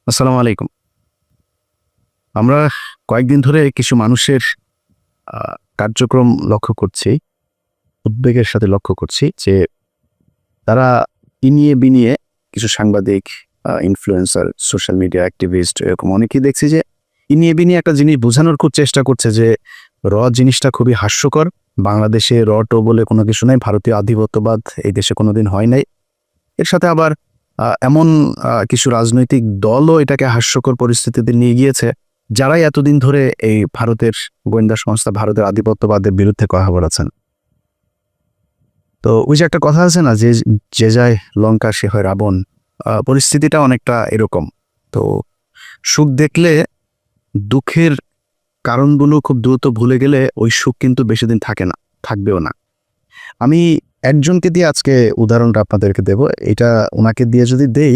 আসসালামু আলাইকুম। আমরা কয়েকদিন ধরে কিছু মানুষের কার্যক্রম লক্ষ্য করছি, উদ্বেগের সাথে লক্ষ্য করছি যে তারা ইনিয়ে বিনিয়ে কিছু সাংবাদিক, ইনফ্লুয়েন্সার, সোশ্যাল মিডিয়া অ্যাক্টিভিস্ট এরকম অনেকেই দেখছি যে ইনিয়ে বিনিয়ে একটা জিনিস বোঝানোর খুব চেষ্টা করছে যে জিনিসটা খুবই হাস্যকর। বাংলাদেশে টো বলে কোনো কিছু নাই, ভারতীয় আধিপত্যবাদ এই দেশে কোনোদিন হয় নাই। এর সাথে আবার এমন কিছু রাজনৈতিক দলও এটাকে হাস্যকর পরিস্থিতিতে নিয়ে গিয়েছে, যারাই এতদিন ধরে এই ভারতের গোয়েন্দা সংস্থা, ভারতের আধিপত্যবাদের বিরুদ্ধে কথা বলেছেন। তো ওই যে একটা কথা আছে না, যে যে যায় লঙ্কা সে হয় রাবণ, পরিস্থিতিটা অনেকটা এরকম। তো সুখ দেখলে দুঃখের কারণগুলো খুব দ্রুত ভুলে গেলে ওই সুখ কিন্তু বেশি দিন থাকে না, থাকবেও না। আমি একজনকে দিয়ে আজকে উদাহরণটা আপনাদেরকে দেব। এটা ওনাকে দিয়ে যদি দেই,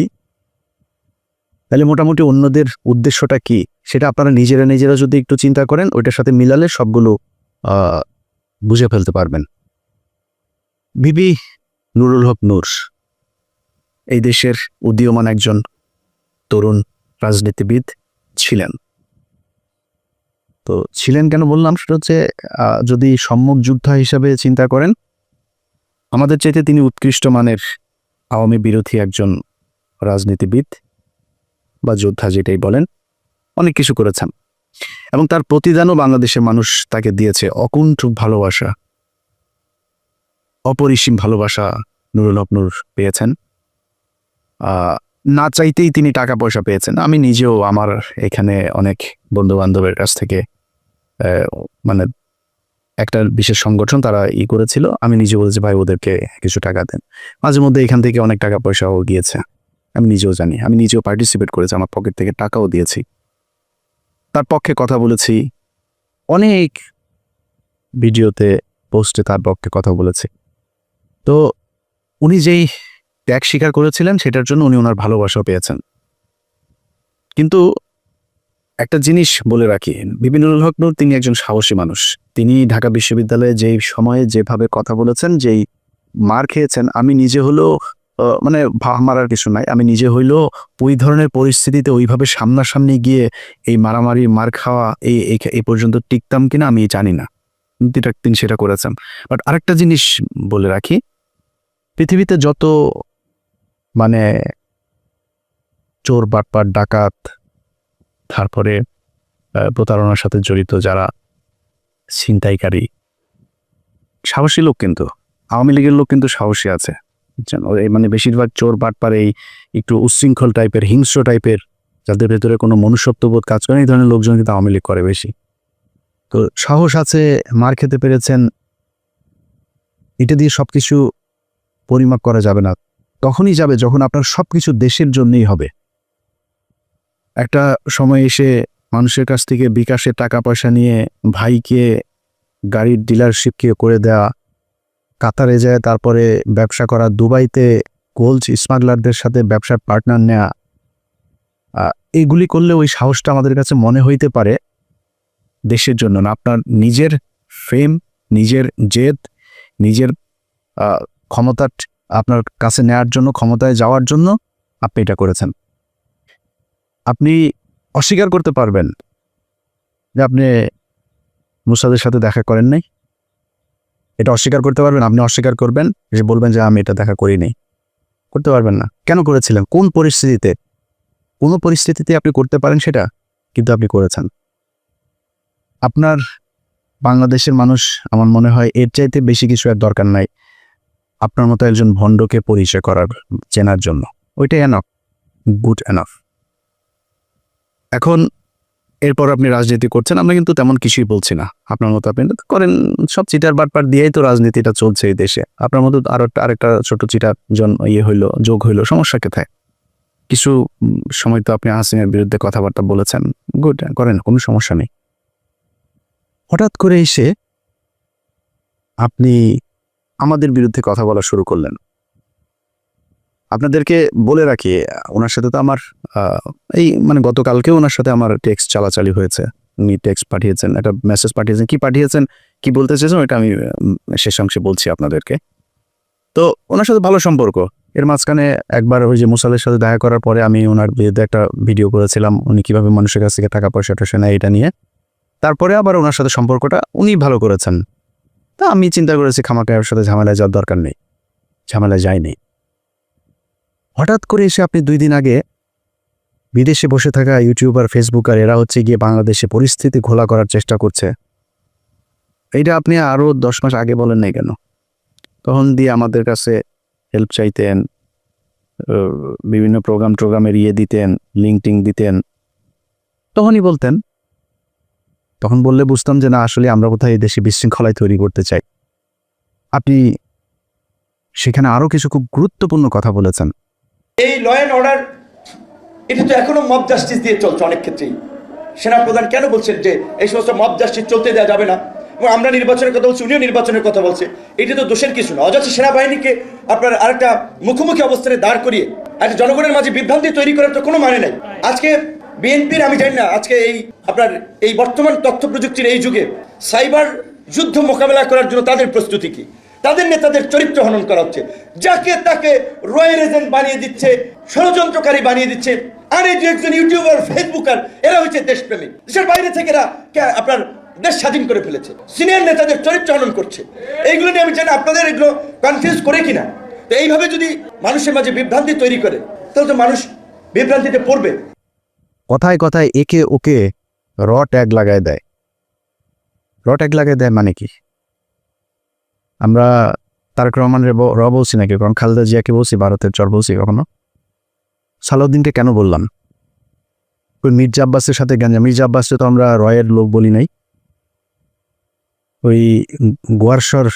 তাহলে মোটামুটি অন্যদের উদ্দেশ্যটা কি সেটা আপনারা নিজেরা যদি একটু চিন্তা করেন, ওইটার সাথে মিলালে সবগুলো বুঝে ফেলতে পারবেন। বিবি নুরুল হক নূর এই দেশের উদীয়মান একজন তরুণ রাজনীতিবিদ ছিলেন। তো ছিলেন কেন বললাম, সেটা হচ্ছে যদি সম্মুখ যোদ্ধা হিসাবে চিন্তা করেন, আমাদের চাইতে তিনি উৎকৃষ্ট মানের আওয়ামী বিরোধী একজন রাজনীতিবিদ বা যোদ্ধা যেটাই বলেন, অনেক কিছু করেছেন এবং তার প্রতিদানও বাংলাদেশের মানুষ তাকে দিয়েছে। অকুণ্ঠ ভালোবাসা, অপরিসীম ভালোবাসা নুরুল হক নূর পেয়েছেন। না চাইতেই তিনি টাকা পয়সা পেয়েছেন। আমি নিজেও আমার এখানে অনেক বন্ধু বান্ধবের কাছ থেকে মানে একটা বিশেষ সংগঠন তারা করেছিল, আমি নিজে বলেছি ভাই ওদেরকে কিছু টাকা দেন। মাঝে মধ্যে এখান থেকে অনেক টাকা পয়সাও গিয়েছে, আমি নিজেও জানি। আমি নিজেও পার্টিসিপেট করেছি, আমার পকেট থেকে টাকাও দিয়েছি, তার পক্ষে কথা বলেছি, অনেক ভিডিওতে পোস্টে তার পক্ষে কথা বলেছি। তো উনি যেই ত্যাগ স্বীকার করেছিলেন সেটার জন্য উনি ওনার ভালোবাসাও পেয়েছেন। কিন্তু একটা জিনিস বলে রাখি, বিবি নুরুল হক নূর তিনি একজন সাহসী মানুষ। তিনি ঢাকা বিশ্ববিদ্যালয়ে যেই সময়ে যেভাবে কথা বলেছেন, যেই মার খেয়েছেন, আমি নিজে হলেও মানে মারার কিছু নাই, আমি নিজে হইলেও ওই ধরনের পরিস্থিতিতে ওইভাবে সামনাসামনি গিয়ে এই মারামারি মার খাওয়া এই পর্যন্ত টিকতাম কিনা আমি জানি না, তিনি সেটা করেছেন। বাট আরেকটা জিনিস বলে রাখি, পৃথিবীতে যত মানে চোর, বাটপার, ডাকাত, তারপরে প্রতারণার সাথে জড়িত যারা ছিনতাইকারী, সাহসী লোক কিন্তু আওয়ামী লীগের লোক কিন্তু সাহসী আছে, মানে বেশিরভাগ চোর বাটপার এই একটু উচ্ছৃঙ্খল টাইপের, হিংস্র টাইপের, যাদের ভেতরে কোনো মনুষ্যত্ববোধ কাজ করে, এই ধরনের লোকজন কিন্তু আওয়ামী লীগ করে বেশি। তো সাহস আছে, মার খেতে পেরেছেন, এটা দিয়ে সবকিছু পরিমাপ করা যাবে না। তখনই যাবে যখন আপনার সবকিছু দেশের জন্যই হবে। একটা সময় এসে মানুষের কাছ থেকে বিকাশের টাকা পয়সা নিয়ে ভাইকে গাড়ির ডিলারশিপকে করে দেয়া, কাতারে যায় তারপরে ব্যবসা করা, দুবাইতে গোল্ড স্মাগলারদের সাথে ব্যবসার পার্টনার নেয়া, এগুলি করলে ওই সাহসটা আমাদের কাছে মনে হইতে পারে দেশের জন্য না। আপনার নিজের ফেম, নিজের জেদ, নিজের ক্ষমতা আপনার কাছে নেয়ার জন্য, ক্ষমতায় যাওয়ার জন্য আপনি এটা করেছেন। আপনি অস্বীকার করতে পারবেন যে আপনি মুসাদের সাথে দেখা করেন নাই, এটা অস্বীকার করতে পারবেন। আপনি অস্বীকার করবেন, যে বলবেন যে আমি এটা দেখা করি নাই, করতে পারবেন না। কেন করেছিলেন, কোন পরিস্থিতিতে? কোনো পরিস্থিতিতে আপনি করতে পারেন সেটা, কিন্তু আপনি করেছেন। আপনার বাংলাদেশের মানুষ, আমার মনে হয় এর চাইতে বেশি কিছু আর দরকার নাই আপনার মতো একজন ভণ্ডকে পরিচয় করার, চেনার জন্য। ওইটাই এনাফ, গুড এনাফ। এখন এরপর আপনি রাজনীতি করছেন, আমরা কিন্তু তেমন কিছুই বলছি না। আপনার মতো আপনি করেন, সব চিটার বাটপার দিয়েই তো রাজনীতিটা চলছে এই দেশে। আপনার মতো আরেকটা ছোট চিটার হইলো, যোগ হইলো, সমস্যা কোথায়? কিছু সময় তো আপনি হাসিনের বিরুদ্ধে কথাবার্তা বলেছেন, গুড, করেন, কোনো সমস্যা নেই। হঠাৎ করে এসে আপনি আমাদের বিরুদ্ধে কথা বলা শুরু করলেন। আপনাদেরকে বলে রাখি, ওনার সাথে তো আমার এই মানে গতকালকেও ওনার সাথে আমার টেক্সট চালাচালি হয়েছে। উনি টেক্সট পাঠিয়েছেন, একটা মেসেজ পাঠিয়েছেন, কি পাঠিয়েছেন, কি বলতে চেয়েছেন, ওইটা আমি শেষ অংশে বলছি আপনাদেরকে। তো ওনার সাথে ভালো সম্পর্ক। এর মাঝখানে একবার ওই যে মুসালের সাথে দেখা করার পরে আমি ওনার বিরুদ্ধে একটা ভিডিও করেছিলাম, উনি কিভাবে মানুষের কাছ থেকে টাকা পয়সা টয়সা নেয় এটা নিয়ে। তারপরে আবার ওনার সাথে সম্পর্কটা উনি ভালো করেছেন। তা আমি চিন্তা করেছি খামাখা ওর সাথে ঝামেলায় যাওয়ার দরকার নেই, ঝামেলায় যায়নি। হঠাৎ করে এসে আপনি 2 দিন আগে বিদেশে বসে থাকা ইউটিউবার, ফেসবুকার এরা হচ্ছে গিয়ে বাংলাদেশে পরিস্থিতি ঘোলা করার চেষ্টা করছে, এইটা আপনি আরও 10 মাস আগে বলেন নাই কেন? তখন দিয়ে আমাদের কাছে হেল্প চাইতেন, বিভিন্ন প্রোগ্রামের দিতেন, লিঙ্ক দিতেন, তখনই বলতেন। তখন বললে বুঝতাম যে না, আসলে আমরা কোথায় এই দেশে বিশৃঙ্খলায় তৈরি করতে চাই। আপনি সেখানে আরও কিছু খুব গুরুত্বপূর্ণ কথা বলেছেন। এই ল অ্যান্ড অর্ডার এটা তো এখনো মব জাস্টিস দিয়ে চলছে অনেক ক্ষেত্রেই। সেনাপ্রধান কেন বলছেন যে এই সমস্ত মব জাস্টিস চলতে দেওয়া যাবে না, এবং আমরা নির্বাচনের কথা বলছি, উনিও নির্বাচনের কথা বলছে। এটা তো দোষের কিছু না। অযথা সেনাবাহিনীকে আপনার আরেকটা মুখোমুখি অবস্থানে দাঁড় করিয়ে একটা জনগণের মাঝে বিভ্রান্তি তৈরি করার তো কোনো মানে নাই। আজকে বিএনপির, আমি জানি না, আজকে এই আপনার এই বর্তমান তথ্য প্রযুক্তির এই যুগে সাইবার যুদ্ধ মোকাবেলা করার জন্য তাদের প্রস্তুতি কি? তাদের নেতাদের চরিত্র হনন করা হচ্ছে, যাকে তাকে রয়্যাল এজেন্ট বানিয়ে দিচ্ছে, ষড়যন্ত্রকারী বানিয়ে দিচ্ছে। আর এই যে একজন ইউটিউবার, ফেসবুকার, এরা হচ্ছে দেশপ্রেমিক। দেশের বাইরে থেকে এরা আপনার দেশ স্বাধীন করে ফেলেছে, সিনিয়র নেতাদের চরিত্র হনন করছে। এইগুলো নিয়ে আমি জানি আপনাদের এগুলো কনফিউজ করে কিনা। তো এইভাবে যদি মানুষের মাঝে বিভ্রান্তি তৈরি করে, তাহলে তো মানুষ বিভ্রান্তিতে পড়বে। কথায় কথায় একে ওকে র ট্যাগ লাগায় দেয়। র ট্যাগ লাগায় দেয় মানে কি? আমরা তারেক রহমানের র বলছি নাকি? কারণ খালেদা জিয়াকে বলছি, ভারতের চর বলছি কখনো? সালাউদ্দিনকে কেন বললাম? ওই মির্জা আব্বাসের সাথে গাঞ্জা, মির্জা আব্বাসকে তো আমরা রয়ের লোক বলি নাই। ওই গোয়ারশর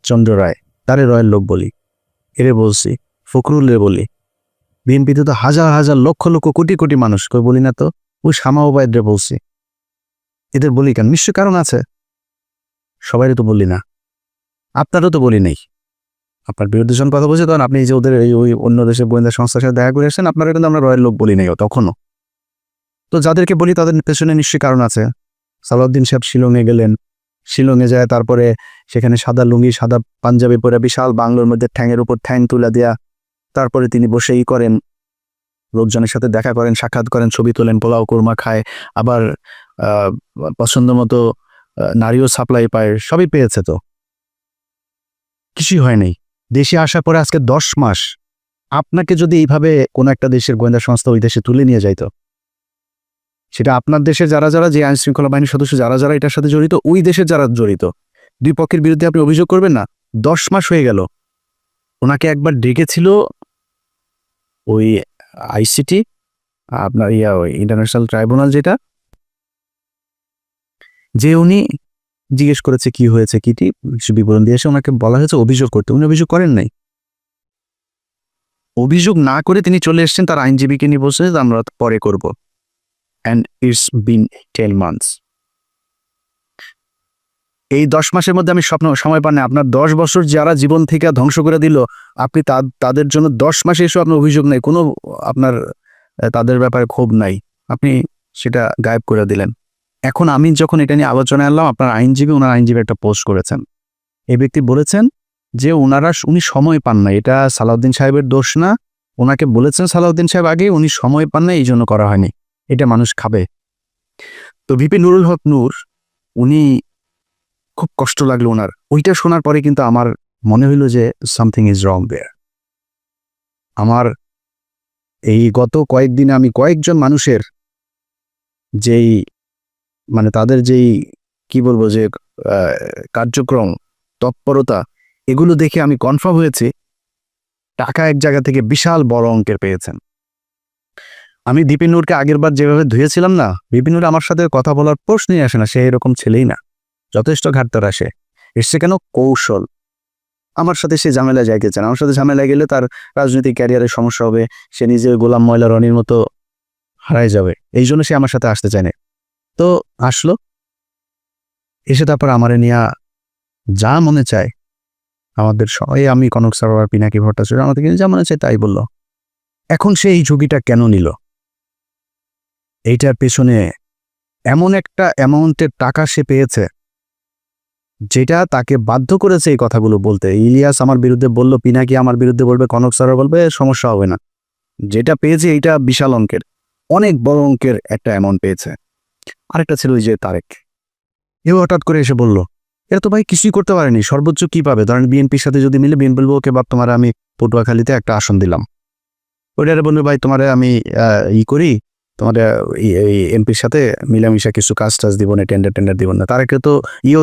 চন্দ্র রায়, তারে রয়ের লোক বলি, এরে বলছি। ফখরুলের বলি। বিএনপিতে তো হাজার হাজার লক্ষ লক্ষ কোটি কোটি মানুষ, কই বলি না তো? ওই শামা ওবায়দরে বলছি। এদের বলি কেন? নিশ্চয় কারণ আছে। সবাই তো বলি না, আপনারও তো বলি নেই। আপনার বিরুদ্ধে যখন কথা বলছে তখন আপনি যে ওদের ওই অন্য দেশের গোয়েন্দা সংস্থার সাথে দেখা করে আসছেন, আপনারা কিন্তু আমরা রয়ের লোক বলি নাই তখনও। তো যাদেরকে বলি তাদের পেছনে নিশ্চয়ই কারণ আছে। সালাউদ্দিন সাহেব শিলংয়ে গেলেন, শিলংয়ে যায় তারপরে সেখানে সাদা লুঙ্গি, সাদা পাঞ্জাবি পরে বিশাল বাংলোর মধ্যে ঠ্যাঙের উপর ঠ্যাং তুলে দেয়া, তারপরে তিনি বসেই করেন, লোকজনের সাথে দেখা করেন, সাক্ষাৎ করেন, ছবি তোলেন, পোলাও কোরমা খায়, আবার পছন্দ মতো নারীও সাপ্লাই পায়, সবই পেয়েছে। তো কিছুই হয় নাই। দেশে আসার পরে আজকে 10 মাস আপনাকে যদি এইভাবে কোনো একটা দেশের গোয়েন্দা সংস্থা ওই দেশে তুলে নিয়ে যাইতো, সেটা আপনার দেশের যারা যারা, যে আইন শৃঙ্খলা বাহিনীর সদস্য যারা যারা এটার সাথে জড়িত, ওই দেশের যারা জড়িত, দুই পক্ষের বিরুদ্ধে আপনি অভিযোগ করবেন না? 10 মাস হয়ে গেল। ওনাকে একবার ডেকেছিল ওই আইসিটি, আপনার ওই ইন্টারন্যাশনাল ট্রাইব্যুনাল, যেটা, যে উনি জিজ্ঞেস করেছে কি হয়েছে, কিটি কিছু বিবরণ দিয়েছে, ওনাকে বলা হয়েছে অভিযোগ করতে। উনি অভিযোগ করেন নাই। অভিযোগ না করে তিনি চলে এসেছেন, তার আইনজীবীকে নিয়ে বলছে যে আমরা পরে করব। And it's been 10 months। এই 10 মাসের মধ্যে আমি সময় পান না। আপনার 10 বছর যারা জীবন থেকে ধ্বংস করে দিল, আপনি তাদের জন্য 10 মাসে এসে আপনার অভিযোগ নাই, কোনো আপনার তাদের ব্যাপারে ক্ষোভ নাই, আপনি সেটা গায়েব করে দিলেন। এখন আমি যখন এটা নিয়ে আলোচনায় আনলাম, আপনার ওনার আইনজীবী একটা পোস্ট করেছেন। এই ব্যক্তি বলেছেন যে উনি সময় পান না, এটা সালাউদ্দিন সাহেবের দোষ না। ওনাকে বলেছেন সালাউদ্দিন সাহেব আগে, উনি সময় পান না, এই জন্য করা হয়নি। এটা মানুষ খাবে। তো ভিপি নুরুল হক নূর, উনি খুব কষ্ট লাগলো ওনার। ওইটা শোনার পরে কিন্তু আমার মনে হইল যে সামথিং ইজ রং দেয়ার। আমার এই গত কয়েকদিনে আমি কয়েকজন মানুষের যেই মানে তাদের যেই কি বলবো যে কার্যক্রম, তৎপরতা, এগুলো দেখে আমি কনফার্ম হয়েছি টাকা এক জায়গা থেকে বিশাল বড় অঙ্কের পেয়েছেন। আমি বিপিন নূরকে আগের বার যেভাবে ধুয়েছিলাম না, বিপিন নূর আমার সাথে কথা বলার প্রশ্নই আসে না, সে এরকম ছেলেই না। যথেষ্ট ঘাটতার আসে, এসছে কেন? কৌশল। আমার সাথে সে ঝামেলা যাইতে চান। আমার সাথে ঝামেলা গেলে তার রাজনৈতিক ক্যারিয়ারের সমস্যা হবে, সে নিজে গোলাম ময়লা রনির মতো হারাই যাবে, এই জন্য সে আমার সাথে আসতে চায় না। তো আসলো, এসে তারপর আমারে নিয়ে যা মনে চায়, আমাদের সবাই, আমি কনক সরোয়ার, পিনাকি ভট্টাচার্য, আমাদেরকে যা মনে চায় তাই বলল। এখন সে এই ঝুঁকিটা কেন নিল? এইটার পেছনে এমন একটা অ্যামাউন্টের টাকা সে পেয়েছে যেটা তাকে বাধ্য করেছে এই কথাগুলো বলতে। ইলিয়াস আমার বিরুদ্ধে বলল, পিনাকি আমার বিরুদ্ধে বলবে, কনক স্যার বলবে, সমস্যা হবে না। যেটা পেয়েছে এইটা বিশাল অঙ্কের, অনেক বড় অঙ্কের একটা অ্যামাউন্ট পেয়েছে। আরেকটা ছিল ওই যে তারেক, এও হঠাৎ করে এসে বলল, এরা তো ভাই কিছুই করতে পারেনি, সর্বোচ্চ কি পাবে? ধরেন বিএনপির সাথে যদি মিলে বিএনপি বলবো, ওকে বাপ তোমার আমি পটুয়াখালীতে একটা আসন দিলাম, ওইটারে বলবে ভাই তোমারে আমি করি, তোমার এমপির সাথে মিলামিশা কিছু কাজ টাজ দিব না, টেন্ডার দিব না। তারা কেউ তো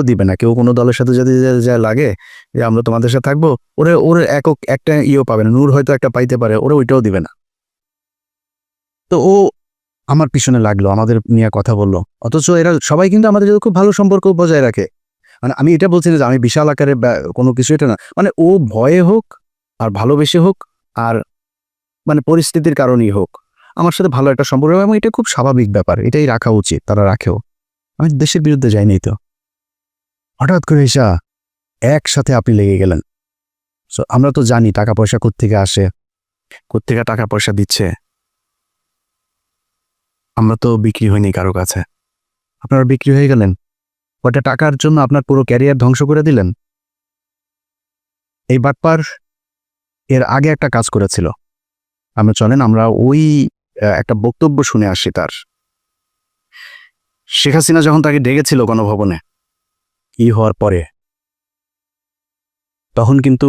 দিবে না, কেউ কোনো দলের সাথে যদি যা লাগে যে আমরা তোমাদের সাথে থাকবো, ওর একক একটা পাবে না। নূর হয়তো একটা পাইতে পারে, ওরা ওইটাও দিবে না। তো ও আমার পিছনে লাগলো, আমাদের নিয়ে কথা বললো, অথচ এরা সবাই কিন্তু আমাদের সাথে খুব ভালো সম্পর্ক বজায় রাখে। মানে আমি এটা বলছি না যে আমি বিশাল আকারে কোনো কিছু, এটা না, মানে ও ভয়ে হোক আর ভালোবেসে হোক আর মানে পরিস্থিতির কারণেই হোক, আমার সাথে ভালো একটা সম্পর্ক, এবং এটা খুব স্বাভাবিক ব্যাপার, এটাই রাখা উচিত, তারা রাখেও। আমি দেশের বিরুদ্ধে যাইনি তো, হঠাৎ করে এসা একসাথে আপনি লেগে গেলেন। সো আমরা তো জানি টাকা পয়সা কোত্থেকে আসে, কোত্থেকে টাকা পয়সা দিচ্ছে। আমরা তো বিক্রি হইনি কারো কাছে, আপনারা বিক্রি হয়ে গেলেন। কয়টা টাকার জন্য আপনার পুরো ক্যারিয়ার ধ্বংস করে দিলেন। এই বাটপার এর আগে একটা কাজ করেছিল, আমরা চলেন আমরা ওই একটা বক্তব্য শুনে আসি তার। শেখ হাসিনা যখন তাকে ডেকেছিল গণভবনে হওয়ার পরে, তখন কিন্তু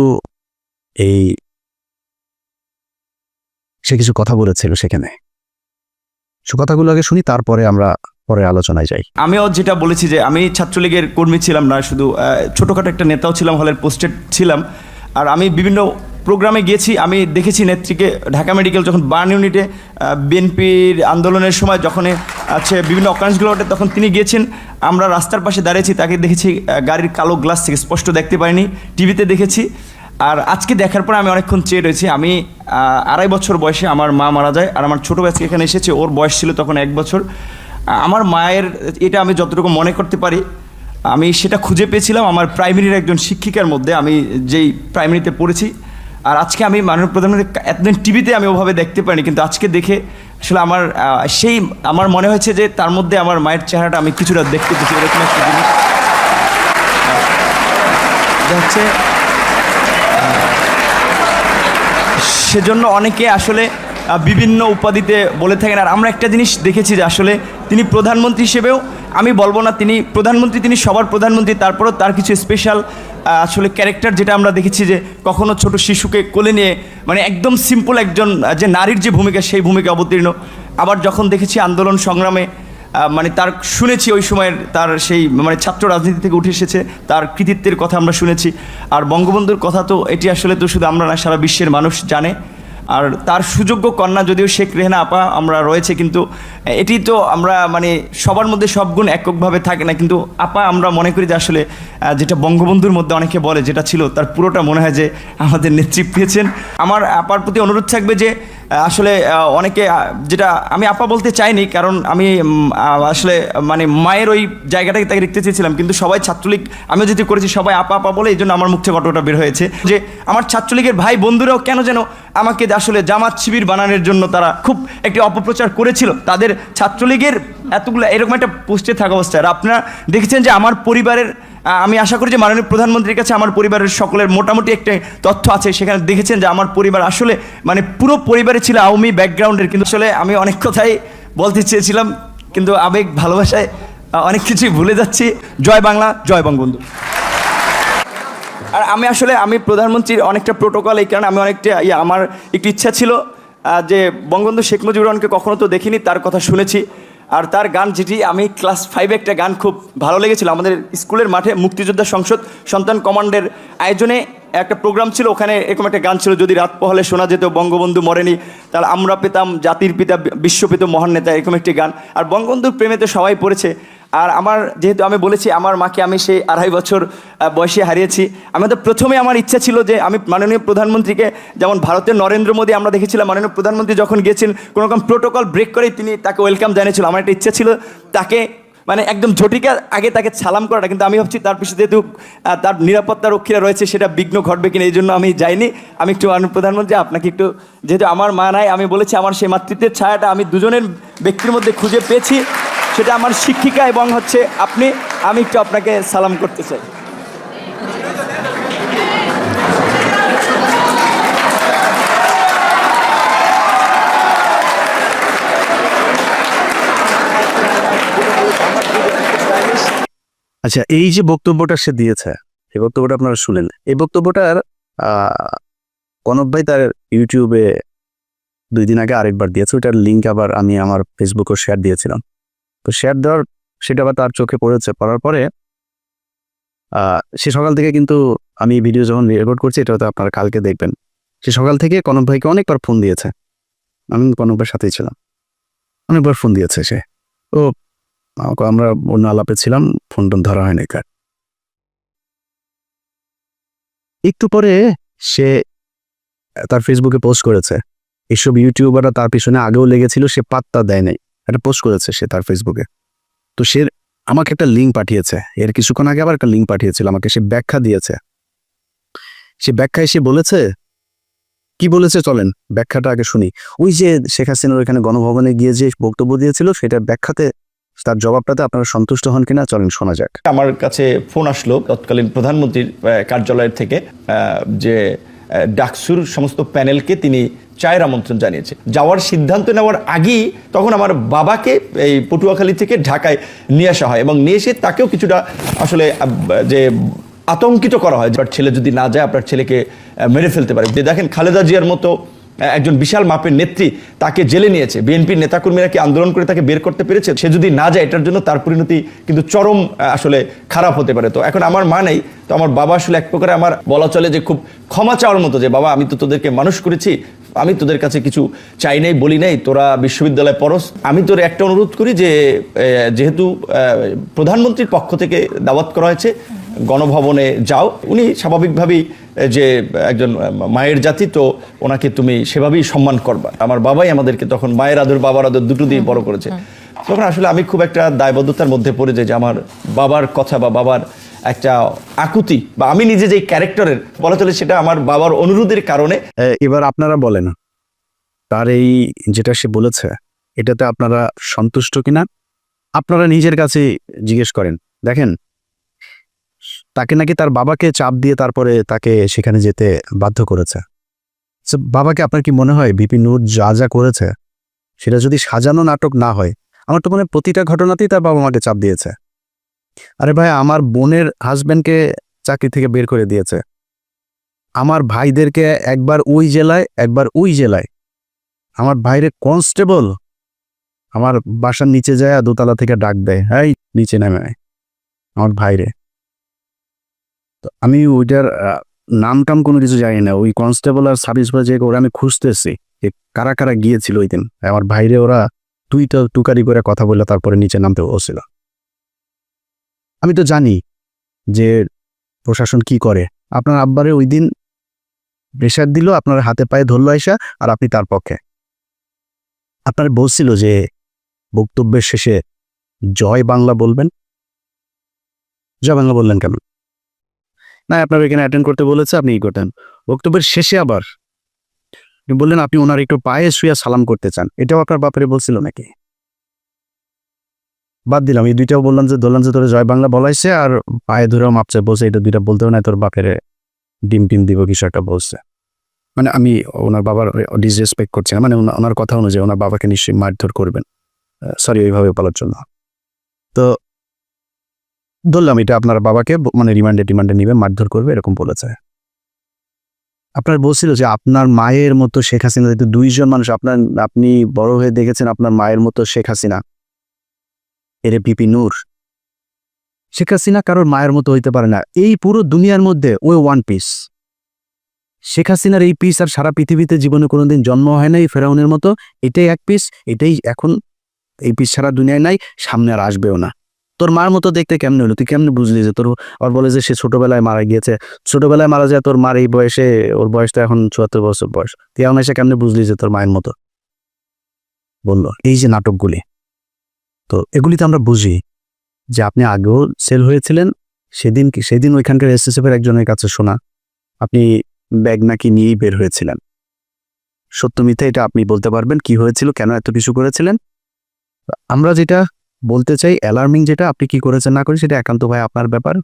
সে কিছু কথা বলেছিল সেখানে। সে কথাগুলো আগে শুনি, তারপরে আমরা পরে আলোচনায় যাই। আমিও যেটা বলেছি যে আমি ছাত্রলীগের কর্মী ছিলাম না, শুধু ছোটোখাটো একটা নেতাও ছিলাম, হলের পোস্টেড ছিলাম। আর আমি বিভিন্ন প্রোগ্রামে গিয়েছি, আমি দেখেছি নেত্রীকে ঢাকা মেডিকেল যখন বার্ন ইউনিটে বিএনপির আন্দোলনের সময় যখন বিভিন্ন অকারেন্সগুলো ওঠে, তখন তিনি গিয়েছেন। আমরা রাস্তার পাশে দাঁড়িয়েছি, তাকে দেখেছি গাড়ির কালো গ্লাস থেকে, স্পষ্ট দেখতে পাইনি, টিভিতে দেখেছি। আর আজকে দেখার পর আমি অনেকক্ষণ চেয়ে রয়েছি। আমি 2.5 বছর বয়সে আমার মা মারা যায়, আর আমার ছোটো বাচ্চা এখানে এসেছে, ওর বয়স ছিল তখন 1 বছর। আমার মায়ের এটা আমি যতটুকু মনে করতে পারি, আমি সেটা খুঁজে পেয়েছিলাম আমার প্রাইমারির একজন শিক্ষিকার মধ্যে, আমি যেই প্রাইমারিতে পড়েছি। আর আজকে আমি মাননীয় প্রধানমন্ত্রী এতদিন টিভিতে আমি ওভাবে দেখতে পারিনি, কিন্তু আজকে দেখে আসলে আমার মনে হয়েছে যে তার মধ্যে আমার মায়ের চেহারাটা আমি কিছুটা দেখতে পেয়েছি, এরকম একটা জিনিস হচ্ছে। সেজন্য অনেকে আসলে বিভিন্ন উপাধিতে বলে থাকেন। আর আমরা একটা জিনিস দেখেছি যে আসলে তিনি প্রধানমন্ত্রী হিসেবেও, আমি বলবো না তিনি প্রধানমন্ত্রী, তিনি সবার প্রধানমন্ত্রী, তারপরেও তার কিছু স্পেশাল আসলে ক্যারেক্টার, যেটা আমরা দেখেছি যে কখনো ছোট শিশুকে কোলে নিয়ে, মানে একদম সিম্পল একজন যে নারীর যে ভূমিকা, সেই ভূমিকা অবতীর্ণ। আবার যখন দেখেছি আন্দোলন সংগ্রামে, মানে তার শুনেছি ওই সময়ের তার সেই মানে ছাত্র রাজনীতি থেকে উঠে এসেছে, তার কৃতিত্বের কথা আমরা শুনেছি। আর বঙ্গবন্ধুর কথা তো এটি আসলে তো শুধু আমরা না, সারা বিশ্বের মানুষ জানে। আর তার সুযোগ্য কন্যা যদিও শেখ রেহানা আপা আমরা রয়েছে, কিন্তু এটি তো আমরা মানে সবার মধ্যে সব গুণ এককভাবে থাকে না, কিন্তু আপা আমরা মনে করি যে আসলে যেটা বঙ্গবন্ধুর মধ্যে অনেকে বলে যেটা ছিল, তার পুরোটা মনে হয় যে আমাদের নেতৃত্ব পেয়েছেন। আমার আপার প্রতি অনুরোধ থাকবে যে আসলে অনেকে, যেটা আমি আপা বলতে চাইনি, কারণ আমি আসলে মানে মায়ের ওই জায়গাটাকে তাকে দেখতে চেয়েছিলাম, কিন্তু সবাই ছাত্রলীগ, আমিও যেটি করেছি সবাই আপা আপা বলে, এই জন্য আমার মুখ থেকে ঘটনাটা বের হয়েছে যে আমার ছাত্রলীগের ভাই বন্ধুরাও কেন যেন আমাকে আসলে জামাত শিবির বানানোর জন্য তারা খুব একটি অপপ্রচার করেছিল তাদের ছাত্রলীগের এতগুলো এরকম একটা পোস্টে থাকা অবস্থায়। আর আপনারা দেখেছেন যে আমার পরিবারের, আমি আশা করি যে মাননীয় প্রধানমন্ত্রীর কাছে আমার পরিবারের সকলের মোটামুটি একটা তথ্য আছে, সেখানে দেখেছেন যে আমার পরিবার আসলে মানে পুরো পরিবারে ছিল আওয়ামী ব্যাকগ্রাউন্ডের। কিন্তু আসলে আমি অনেক কথাই বলতে চেয়েছিলাম, কিন্তু আবেগ ভালোবাসায় অনেক কিছুই ভুলে যাচ্ছি। জয় বাংলা, জয় বঙ্গবন্ধু। আর আমি প্রধানমন্ত্রীর অনেকটা প্রোটোকল, এই কারণে আমি অনেকটা আমার একটু ইচ্ছা ছিল যে বঙ্গবন্ধু শেখ মুজিবুর রহমানকে কখনো তো দেখিনি, তার কথা শুনেছি। আর তার গান, যেটি আমি ক্লাস 5-এ একটা গান খুব ভালো লেগেছিল, আমাদের স্কুলের মাঠে মুক্তিযোদ্ধা সংসদ সন্তান কমান্ডের আয়োজনে একটা প্রোগ্রাম ছিল, ওখানে এরকম একটা গান ছিল, যদি রাত পোহালে শোনা যেত বঙ্গবন্ধু মরেনি, তাহলে আমরা পেতাম জাতির পিতা বিশ্বপিত মহান নেতা, এরকম একটি গান। আর বঙ্গবন্ধুর প্রেমেতে সবাই পড়েছে। আর আমার যেহেতু আমি বলেছি আমার মাকে আমি সেই 2.5 বছর বয়সে হারিয়েছি, আমাদের প্রথমে আমার ইচ্ছা ছিল যে আমি মাননীয় প্রধানমন্ত্রীকে, যেমন ভারতের নরেন্দ্র মোদী আমরা দেখেছিলাম মাননীয় প্রধানমন্ত্রী যখন গিয়েছেন কোনো রকম প্রোটোকল ব্রেক করেই তিনি তাকে ওয়েলকাম জানিয়েছিল, আমার একটা ইচ্ছা ছিল তাকে মানে একদম ঝটিকার আগে তাকে সালাম করাটা। কিন্তু আমি ভাবছি তার পিছনে যেহেতু তার নিরাপত্তা রক্ষীরা রয়েছে, সেটা বিঘ্ন ঘটবে কিনা, এই জন্য আমি যাইনি। আমি একটু মাননীয় প্রধানমন্ত্রী আপনাকে একটু, যেহেতু আমার মা নাই, আমি বলেছি আমার সেই মাতৃত্বের ছায়াটা আমি দুজনের ব্যক্তির মধ্যে খুঁজে পেয়েছি, সেটা আমার শিক্ষিকা এবং হচ্ছে আপনি, আমি একটু আপনাকে সালাম করতে চাই। আচ্ছা, এই যে বক্তব্যটা সে দিয়েছে, এই বক্তব্যটা আপনারা শুনেন। এই বক্তব্যটার কনক ভাই তার ইউটিউবে 2 দিন আগে আরেকবার দিয়েছে। ওইটার লিঙ্ক আবার আমি আমার ফেসবুকেও শেয়ার দিয়েছিলাম। তো শেয়ার দেওয়ার সেটা আবার তার চোখে পড়েছে, পড়ার পরে সে সকাল থেকে কিন্তু আমি ভিডিও যখন রেকর্ড করছি, এটা হয়তো আপনারা কালকে দেখবেন, সে সকাল থেকে কনক ভাইকে অনেকবার ফোন দিয়েছে। আমি কনক ভাইয়ের সাথেই ছিলাম, অনেকবার ফোন দিয়েছে সে। ও আমরা অন্য আলাপে ছিলাম, ফোন টোন ধরা হয়নি কার। একটু পরে সে তার ফেসবুকে পোস্ট করেছে, এইসব ইউটিউবাররা তার পিছনে আগেও লেগেছিল, সে পাত্তা দেয় নাই, একটা পোস্ট করেছে সে তার ফেসবুকে। তো সে আমাকে একটা লিঙ্ক পাঠিয়েছে, এর কিছুক্ষণ আগে আবার একটা লিঙ্ক পাঠিয়েছিল আমাকে, সে ব্যাখ্যা দিয়েছে। সে ব্যাখ্যায় সে বলেছে, কি বলেছে চলেন ব্যাখ্যাটা আগে শুনি। ওই যে শেখ হাসিনার ওইখানে গণভবনে গিয়ে যে বক্তব্য দিয়েছিল, সেটার ব্যাখ্যাতে তার জবাবটাতে আপনারা সন্তুষ্ট হন কিনা চলেন শোনা যাক। আমার কাছে ফোন আসলো তৎকালীন প্রধানমন্ত্রীর কার্যালয়ের থেকে, যে ডাকসুর সমস্ত প্যানেলকে তিনি চায়ের আমন্ত্রণ জানিয়েছে। যাওয়ার সিদ্ধান্ত নেওয়ার আগেই তখন আমার বাবাকে এই পটুয়াখালী থেকে ঢাকায় নিয়ে আসা হয়, এবং নিয়ে এসে তাকেও কিছুটা আসলে যে আতঙ্কিত করা হয়, আপনার ছেলে যদি না যায় আপনার ছেলেকে মেরে ফেলতে পারে। দেখেন, খালেদা জিয়ার মতো একজন বিশাল মাপের নেত্রী, তাকে জেলে নিয়েছে, বিএনপির নেতাকর্মীরা কি আন্দোলন করে তাকে বের করতে পেরেছে? সে যদি না যায়, এটার জন্য তার পরিণতি কিন্তু চরম আসলে খারাপ হতে পারে। তো এখন আমার মা নেই, তো আমার বাবা আসলে এক প্রকারে আমার বলা চলে যে খুব ক্ষমা চাওয়ার মতো, যে বাবা আমি তো তোদেরকে মানুষ করেছি, আমি তোদের কাছে কিছু চাই নাই, বলি নাই, তোরা বিশ্ববিদ্যালয়ে পড়স, আমি তোর একটা অনুরোধ করি যে যেহেতু প্রধানমন্ত্রীর পক্ষ থেকে দাওয়াত করা হয়েছে, গণভবনে যাও। উনি স্বাভাবিকভাবেই যে একজন মায়ের জাতি, তো ওনাকে তুমি সেভাবেই সম্মান করবা। আমার বাবাই আমাদেরকে তখন মায়ের আদর বাবার আদর দুটো দিয়ে বড় করেছে। তখন আসলে আমি খুব একটা দায়বদ্ধতার মধ্যে পড়ে যাই, যে আমার বাবার কথা বা বাবার একটা আকুতি, বা আমি নিজে যে ক্যারেক্টারের বলা চলে, সেটা আমার বাবার অনুরোধের কারণে। এবার আপনারা বলেন, তার এই যেটা সে বলেছে, এটাতে আপনারা সন্তুষ্ট কিনা আপনারা নিজের কাছে জিজ্ঞেস করেন। দেখেন, তাকে নাকি তার বাবাকে চাপ দিয়ে তারপরে তাকে সেখানে যেতে বাধ্য করেছে। বাবাকে আপনার কি মনে হয় ভিপি নূর যা যা করেছে সেটা যদি সাজানো নাটক না হয়? আমার তো মনে হয় প্রতিটা ঘটনাতেই তার বাবা মাকে চাপ দিয়েছে। আরে ভাই, আমার বোনের হাজব্যান্ডকে চাকরি থেকে বের করে দিয়েছে, আমার ভাইদেরকে একবার ওই জেলায় একবার ওই জেলায়, আমার ভাইরে কনস্টেবল আমার বাসার নিচে যায় দোতলা থেকে ডাক দেয়, এই নিচে নেমে আয়, আমার ভাইরে। তো আমি ওইটার নাম টাম কোনো কিছু জানি না, ওই কনস্টেবল আর সাব ইন্সপেক্টর ওরা আমি খুঁজতেছি যে কারা কারা গিয়েছিল ওই দিন আমার ভাইরে। ওরা টুকারি করে কথা বললে তারপরে নিচে নামতে বসছিল। আমি তো জানি যে প্রশাসন কি করে। আপনার আব্বারে ওই দিন প্রেশার দিল, আপনার হাতে পায়ে ধরলো আইসা, আর আপনি তার পক্ষে। আপনার বলছিল যে বক্তব্যের শেষে জয় বাংলা বলবেন, জয় বাংলা বললেন কেন? না, আপনার এখানে অ্যাটেন্ড করতে বলেছে, আপনি ই করতেন। বক্তব্যের শেষে আবার বললেন আপনি ওনার একটু পায়ে শুয়ে সালাম করতে চান। এটাও আপনার বাপরে বলছিল নাকি? বাদ দিলাম, এই দুইটাও বললাম যে তোর জয় বাংলা বলাইছে, আর পায়ে ধরেও মাপছে বলছে, এটা দুইটা বলতেও না, তোর বাপের ডিম টিম দিব কিছু একটা বলছে। মানে আমি ওনার বাবার ডিসরেসপেক্ট করছি না, মানে ওনার কথা অনুযায়ী ওনার বাবাকে নিশ্চয়ই মারধর করবেন, সরি ওইভাবে বলার জন্য। তো ধরলাম এটা আপনার বাবাকে মানে রিমান্ডে নিবে, মারধর করবে এরকম বলেছে। আপনার বলছিল যে আপনার মায়ের মতো শেখ হাসিনা, যেহেতু 2জন মানুষ, আপনি বড় হয়ে দেখেছেন আপনার মায়ের মতো শেখ হাসিনা, এরে ভিপি নূর। শেখ হাসিনা কারোর মায়ের মতো হইতে পারে না, এই পুরো দুনিয়ার মধ্যে ওই ওয়ান পিস। শেখ হাসিনার এই পিস আর সারা পৃথিবীতে জীবনে কোনোদিন জন্ম হয় নাই ফেরাউনের মতো, এটাই এক পিস, এটাই এখন এই পিস সারা দুনিয়ায় নাই, সামনে আর আসবেও না। তোর মার মতো দেখতে কেমনে হলো? তুই কেমনে বুঝলি যে তোর? আর বলে যে সে ছোটবেলায় মারা গিয়েছে, ছোটবেলায় মারা যায়, তোর মার এই বয়সে, ওর বয়স তো এখন 74 বছর বয়স, তুই এখন এসে কেমনে বুঝলি যে তোর মায়ের মতো? বললো এই যে নাটকগুলি, তো এগুলিতে আমরা বুঝি যে আপনি আগেও সেল হয়েছিলেন। সেদিন ওইখানকার এসএসএফ এর একজনের কাছে শোনা আপনি ব্যাগ নাকি নিয়েই বের হয়েছিলেন। সত্য মিথ্যা এটা আপনি বলতে পারবেন, কি হয়েছিল, কেন এত কিছু করেছিলেন। আমরা যেটা বলতে চাই, অ্যালার্মিং যেটা আপনি কি করেছেন না করেন সেটা একান্ত ভাই আপনার ব্যাপার।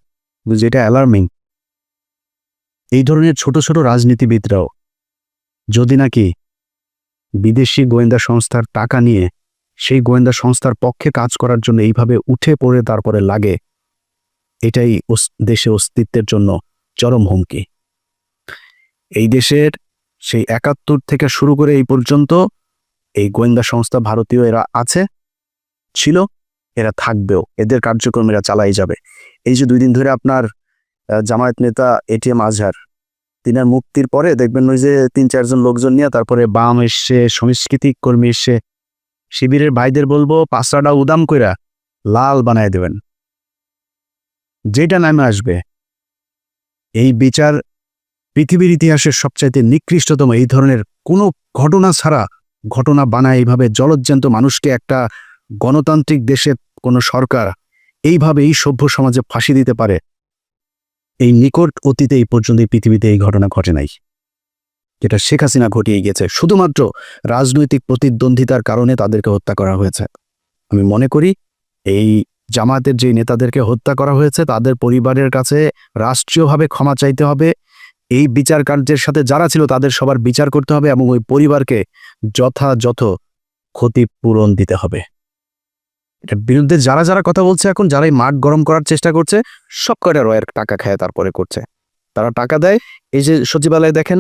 যেটা অ্যালার্মিং, এই ধরনের ছোট ছোট রাজনীতিবিদরাও যদি নাকি বিদেশি গোয়েন্দা সংস্থার টাকা নিয়ে সেই গোয়েন্দা সংস্থার পক্ষে কাজ করার জন্য এইভাবে উঠে পড়ে তারপরে লাগে, এটাই দেশে অস্তিত্বের জন্য চরম হুমকি। এই দেশের সেই ৭১ থেকে শুরু করে এই পর্যন্ত এই গোয়েন্দা সংস্থা ভারতীয় এরা আছে, ছিল, এরা থাকবেও, এদের কার্যক্রম এরা চালাই যাবে। এই যে 2 দিন ধরে আপনার জামায়াত নেতা এটিএম আজহার, তিনার মুক্তির পরে দেখবেন ওই যে 3-4 জন লোকজন নিয়ে তারপরে বাম এসছে, সাংস্কৃতিক কর্মী এসছে, শিবিরের ভাইদের বলবো পাঁচটা উদাম কইরা লাল বানায় দেবেন। যেটা নামে আসবে এই বিচার পৃথিবীর ইতিহাসের সবচাইতে নিকৃষ্টতম, এই ধরনের কোনো ঘটনা ছাড়া ঘটনা বানায় এইভাবে জলজ্জান্ত মানুষকে একটা গণতান্ত্রিক দেশের কোনো সরকার এইভাবে এই সভ্য সমাজে ফাঁসি দিতে পারে, এই নিকট অতীতে এই পর্যন্ত এই পৃথিবীতে এই ঘটনা ঘটে নাই, যেটা শেখ হাসিনা ঘটিয়ে গেছে। শুধুমাত্র রাজনৈতিক প্রতিদ্বন্দ্বিতার কারণে তাদেরকে হত্যা করা হয়েছে। আমি মনে করি এই জামায়াতের যে নেতাদেরকে হত্যা করা হয়েছে তাদের পরিবারের কাছে রাষ্ট্রীয়ভাবে ক্ষমা চাইতে হবে। এই বিচার কার্যের সাথে যারা ছিল তাদের সবার বিচার করতে হবে এবং ওই পরিবারকে যথাযথ ক্ষতিপূরণ দিতে হবে। এটার বিরুদ্ধে যারা যারা কথা বলছে, এখন যারাই মাঠ গরম করার চেষ্টা করছে, সব কয়টা রয়ের টাকা খায় তারপরে করছে। তারা টাকা দেয়, এই যে সচিবালয়ে দেখেন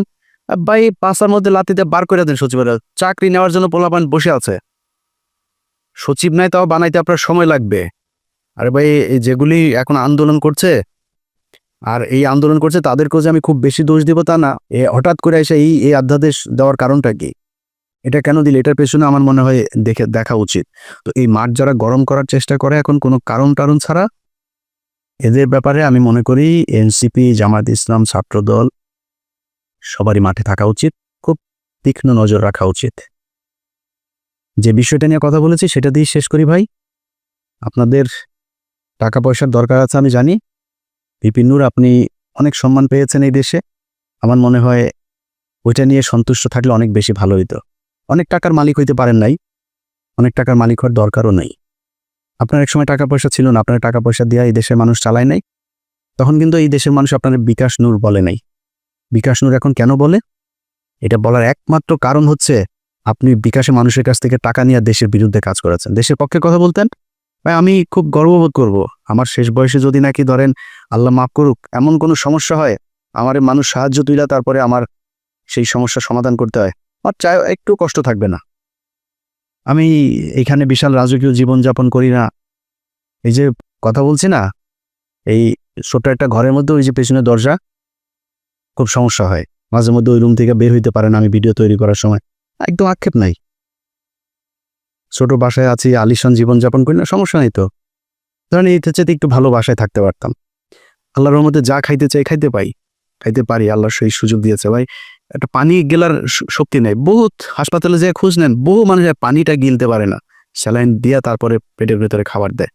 ভাই 5টার মধ্যে লাতিতে বার করে দেন সচিবালয়, চাকরি নেওয়ার জন্য পোলাপান বসে আছে, সচিব নাই তাও বানাইতে আপনার সময় লাগবে। আরে ভাই এই যেগুলি এখন আন্দোলন করছে আর এই আন্দোলন করছে তাদেরকেও যে আমি খুব বেশি দোষ দিব তা না, হঠাৎ করে এসে এই অধ্যাদেশ দেওয়ার কারণটা কি, এটা কেন দিলে, এটার পেছনে আমার মনে হয় দেখা উচিত। তো এই মাঠ যারা গরম করার চেষ্টা করে এখন কোনো কারণ ছাড়া, এদের ব্যাপারে আমি মনে করি এনসিপি, জামায়াত ইসলাম, ছাত্রদল সবারই মাঠে থাকা উচিত, খুব তীক্ষ্ণ নজর রাখা উচিত। যে বিষয়টা নিয়ে কথা বলেছি সেটা দিয়ে শেষ করি ভাই। আপনাদের টাকা পয়সার দরকার আছে আমি জানি, বিপিন নূর আপনি অনেক সম্মান পেয়েছেন এই দেশে, আমার মনে হয় ওইটা নিয়ে সন্তুষ্ট থাকলে অনেক বেশি ভালো হইতো। অনেক টাকার মালিক হইতে পারেন নাই, অনেক টাকার মালিক হওয়ার দরকারও নেই। আপনার এক সময় টাকা পয়সা ছিল না, আপনার টাকা পয়সা দিয়ে এই দেশের মানুষ চালায় নাই, তখন কিন্তু এই দেশের মানুষ আপনার বিকাশ নূর বলে নাই। বিকাশ নূর এখন কেন বলে? এটা বলার একমাত্র কারণ হচ্ছে আপনি বিকাশে মানুষের কাছ থেকে টাকা নিয়ে দেশের বিরুদ্ধে কাজ করেছেন। দেশের পক্ষে কথা বলতেন, ভাই আমি খুব গর্ববোধ করব আমার শেষ বয়সে যদি নাকি ধরেন আল্লাহ মাফ করুক এমন কোনো সমস্যা হয়, আমার মানুষ সাহায্য তুইলা তারপরে আমার সেই সমস্যার সমাধান করতে হয়, আমার চাই একটু কষ্ট থাকবে না। আমি এখানে বিশাল রাজকীয় জীবনযাপন করি না, এই যে কথা বলছি না, এই ছোট্ট একটা ঘরের মধ্যে ওই যে পেছনে দরজা, খুব সমস্যা হয় মাঝে মধ্যে, ওই রুম থেকে বের হইতে পারে না আমি ভিডিও তৈরি করার সময়, একদম আক্ষেপ নাই। ছোট বাসায় আছি, আলিশান জীবনযাপন করি না, সমস্যা নেই। তো ধরেন এই চেয়ে একটু ভালো বাসায় থাকতে পারতাম। আল্লাহর রহমতে যা খাইতে চাই খাইতে পারি, আল্লাহ সেই সুযোগ দিয়েছে। ভাই একটা পানি গেলার শক্তি নেই, বহুত হাসপাতালে যেয়ে খোঁজ নেন, বহু মানুষ পানিটা গিলতে পারে না, স্যালাইন দিয়া তারপরে পেটের ভেতরে খাবার দেয়।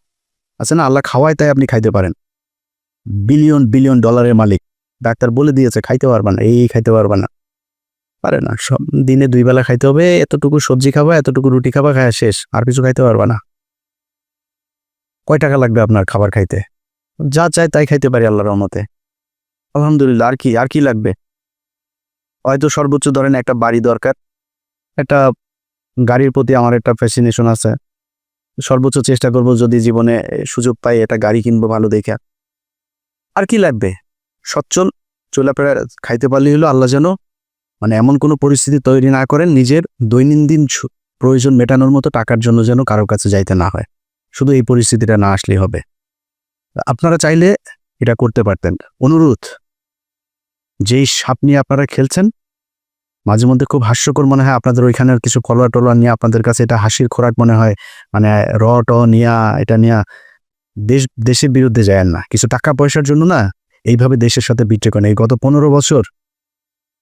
আচ্ছা না, আল্লাহ খাওয়ায় তাই আপনি খাইতে পারেন। বিলিয়ন বিলিয়ন ডলারের মালিক, ডাক্তার বলে দিয়েছে খাইতে পারবা না, এই খাইতে পারবা না, পারে না। সব দিনে 2 বেলা খাইতে হবে, এতটুকু সবজি খাবা, এতটুকু রুটি খাবা, খাওয়া শেষ, আর কিছু খাইতে পারবা না। কয় টাকা লাগবে আপনার খাবার খাইতে? যা চাই তাই খাইতে পারি আল্লাহর রহমতে, আলহামদুলিল্লাহ। আর কি লাগবে? হয়তো সর্বোচ্চ ধরেন একটা বাড়ি দরকার, একটা গাড়ির প্রতি আমার একটা ফ্যাসিনেশন আছে, সর্বোচ্চ চেষ্টা করব যদি জীবনে সুযোগ পাই একটা গাড়ি কিনবো ভালো দেখে। আর কি লাগবে? সচ্ছল চলাফেরা খাইতে পারলেই হলো। আল্লাহ যেন মানে এমন কোনো পরিস্থিতি তৈরি না করেন নিজের দৈনন্দিন প্রয়োজন মেটানোর মতো টাকার জন্য যেন কারোর কাছে যাইতে না হয়। শুধু এই পরিস্থিতিটা না আসলেই হবে। আপনারা চাইলে এটা করতে পারতেন। অনুরোধ, যেই সাপ নিয়ে আপনারা খেলছেন মাঝে মধ্যে খুব হাস্যকর মনে হয়, আপনাদের ওইখানের কিছু কলোয়া টলোয়া নিয়ে আপনাদের কাছে এটা হাসির খোরাক মনে হয়, মানে নিয়া এটা নিয়া দেশের বিরুদ্ধে যায় না, কিছু টাকা পয়সার জন্য না এইভাবে দেশের সাথে বিট্রে করেন। এই গত 15 বছর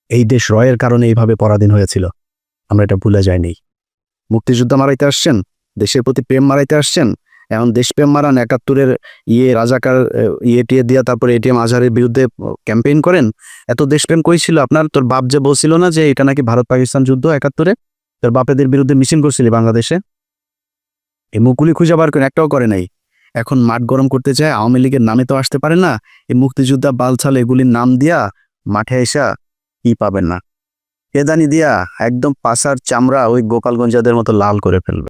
এই দেশ রয়ের কারণে এইভাবে পরাধীন হয়েছিল, আমরা এটা ভুলে যাইনি। মুক্তিযুদ্ধ মারাইতে আসছেন, দেশের প্রতি প্রেম মারাইতে আসছেন, এখন দেশপ্রেম মারান, 71-এর রাজাকার টিয়ে দিয়া তারপরে এটিএম আজহারের বিরুদ্ধে ক্যাম্পেইন করেন। এত দেশপ্রেম কই ছিল আপনার? তোর বাপ যে বলছিল না যে এটা নাকি ভারত পাকিস্তান যুদ্ধ 71-এ, তোর বাপেদের বিরুদ্ধে মিছিল করছিলি বাংলাদেশে, এই মুখগুলি খুঁজে বার করেন, একটাও করে নাই। এখন মাঠ গরম করতে চায়, আওয়ামী লীগের নামে তো আসতে পারে না, এই মুক্তিযোদ্ধা বালছাল এগুলির নাম দিয়া মাঠে এসা কি পাবেন না, এদানি দিয়া একদম পাশার চামড়া ওই গোপালগঞ্জাদের মতো লাল করে ফেলবে।